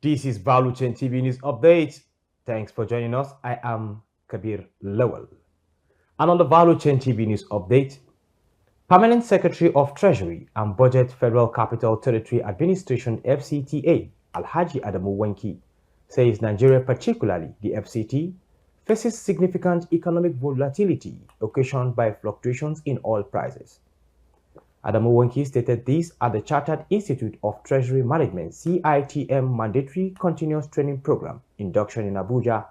This is Valuechain TV News Update. Thanks for joining us. I am Kabir Lowell. And on the Valuechain TV News Update, Permanent Secretary of Treasury and Budget Federal Capital Territory Administration FCTA, Alhaji Adamu Wenki, says Nigeria, particularly the FCT, faces significant economic volatility occasioned by fluctuations in oil prices. Adamu Wenki stated this at the Chartered Institute of Treasury Management CITM Mandatory Continuous Training Program induction in Abuja,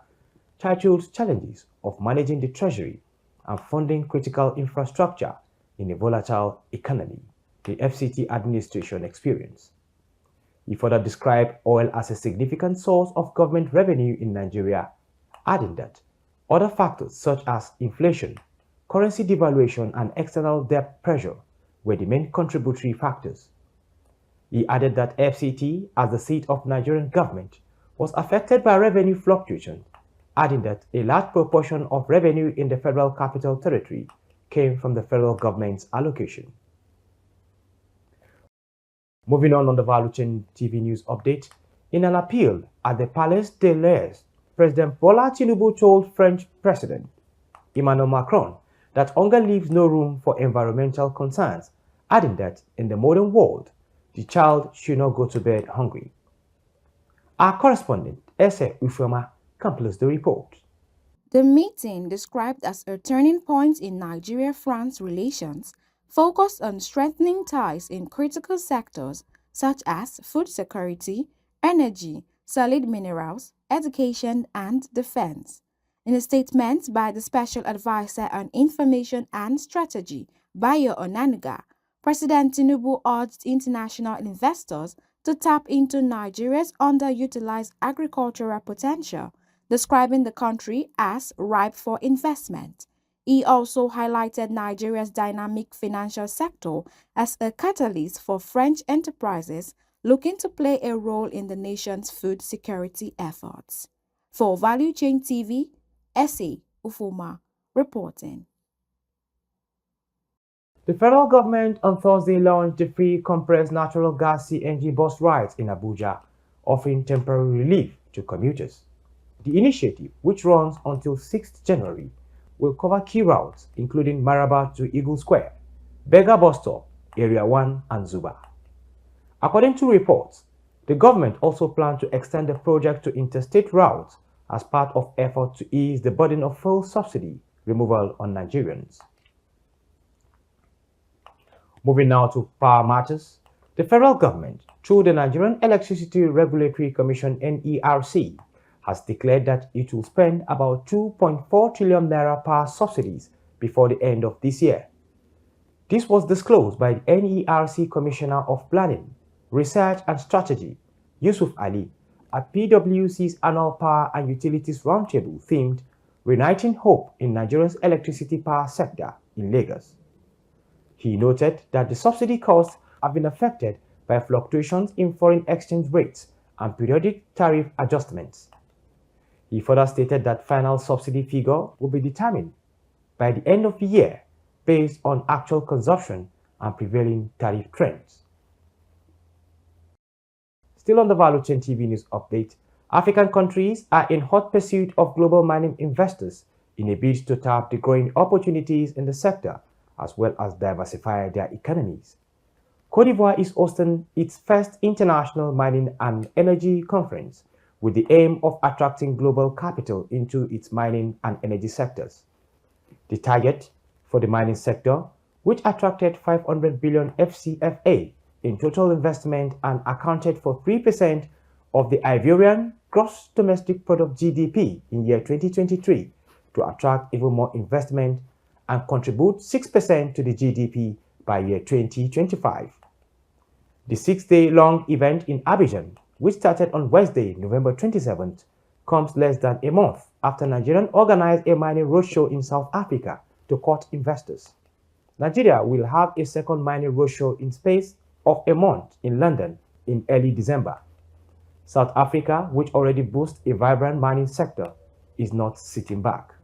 titled Challenges of Managing the Treasury and Funding Critical Infrastructure in a Volatile Economy, the FCT administration experienced. He further described oil as a significant source of government revenue in Nigeria, adding that other factors such as inflation, currency devaluation, and external debt pressure were the main contributory factors. He added that FCT, as the seat of Nigerian government, was affected by revenue fluctuation, adding that a large proportion of revenue in the Federal Capital Territory came from the federal government's allocation. Moving on the Valuechain TV News Update, in an appeal at the Palais de l'Est, President Bola Tinubu told French President Emmanuel Macron that hunger leaves no room for environmental concerns, adding that in the modern world, the child should not go to bed hungry. Our correspondent, Ese Ufema, completes the report. The meeting, described as a turning point in Nigeria-France relations, focused on strengthening ties in critical sectors such as food security, energy, solid minerals, education, and defense. In a statement by the Special Advisor on Information and Strategy, Bayo Onaniga, President Tinubu urged international investors to tap into Nigeria's underutilized agricultural potential, describing the country as ripe for investment. He also highlighted Nigeria's dynamic financial sector as a catalyst for French enterprises looking to play a role in the nation's food security efforts. For Value Chain TV, Essie Ufuma reporting. The federal government on Thursday launched the free compressed natural gas CNG bus rides in Abuja, offering temporary relief to commuters. The initiative, which runs until 6th January, will cover key routes including Maraba to Eagle Square, Bega Bus Stop, Area 1, and Zuba. According to reports, the government also plans to extend the project to interstate routes as part of efforts to ease the burden of fuel subsidy removal on Nigerians. Moving now to power matters, the federal government, through the Nigerian Electricity Regulatory Commission (NERC), has declared that it will spend about 2.4 trillion naira power subsidies before the end of this year. This was disclosed by the NERC Commissioner of Planning, Research and Strategy, Yusuf Ali, at PwC's annual Power and Utilities Roundtable themed Reigniting Hope in Nigeria's Electricity Power Sector in Lagos. He noted that the subsidy costs have been affected by fluctuations in foreign exchange rates and periodic tariff adjustments. He further stated that final subsidy figure will be determined by the end of the year based on actual consumption and prevailing tariff trends. Still on the Valuechain TV News Update, African countries are in hot pursuit of global mining investors in a bid to tap the growing opportunities in the sector as well as diversify their economies. Côte d'Ivoire is hosting its first international mining and energy conference with the aim of attracting global capital into its mining and energy sectors. The target for the mining sector, which attracted 500 billion FCFA in total investment and accounted for 3% of the Ivorian gross domestic product GDP in year 2023, to attract even more investment and contribute 6% to the GDP by year 2025. The 6-day-long event in Abidjan, which started on Wednesday, November 27th, comes less than a month after Nigeria organized a mining roadshow in South Africa to court investors. Nigeria will have a second mining roadshow in space of a month in London in early December. South Africa, which already boasts a vibrant mining sector, is not sitting back.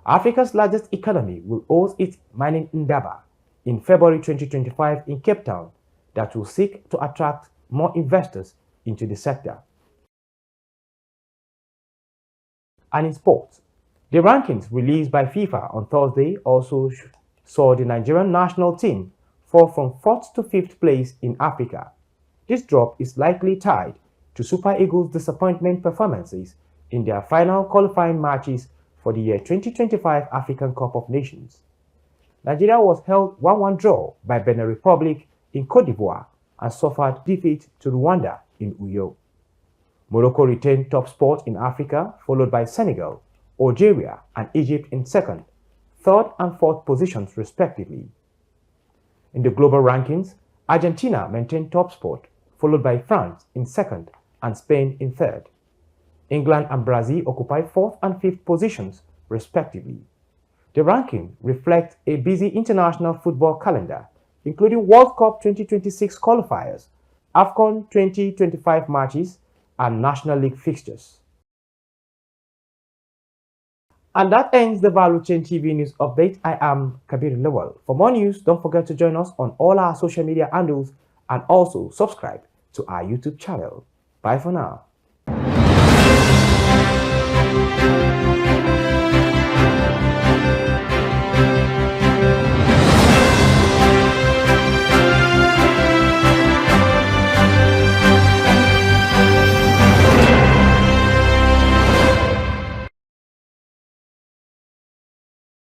Africa's largest economy will host its mining Indaba in February 2025 in Cape Town that will seek to attract more investors into the sector. And in sports, the rankings released by FIFA on Thursday also saw the Nigerian national team fall from 4th to 5th place in Africa. This drop is likely tied to Super Eagles' disappointment performances in their final qualifying matches for the year 2025 African Cup of Nations. Nigeria was held 1-1 draw by Benin Republic in Cote d'Ivoire and suffered defeat to Rwanda in Uyo. Morocco retained top spot in Africa, followed by Senegal, Algeria, and Egypt in 2nd, 3rd, and 4th positions respectively. In the global rankings, Argentina maintained top spot, followed by France in 2nd and Spain in 3rd. England and Brazil occupied 4th and 5th positions respectively. The ranking reflects a busy international football calendar, including World Cup 2026 qualifiers, AFCON 2025 matches, and National League fixtures. And that ends the Value Chain TV News Update. I am Kabir Lawal. For more news, don't forget to join us on all our social media handles and also subscribe to our YouTube channel. Bye for now.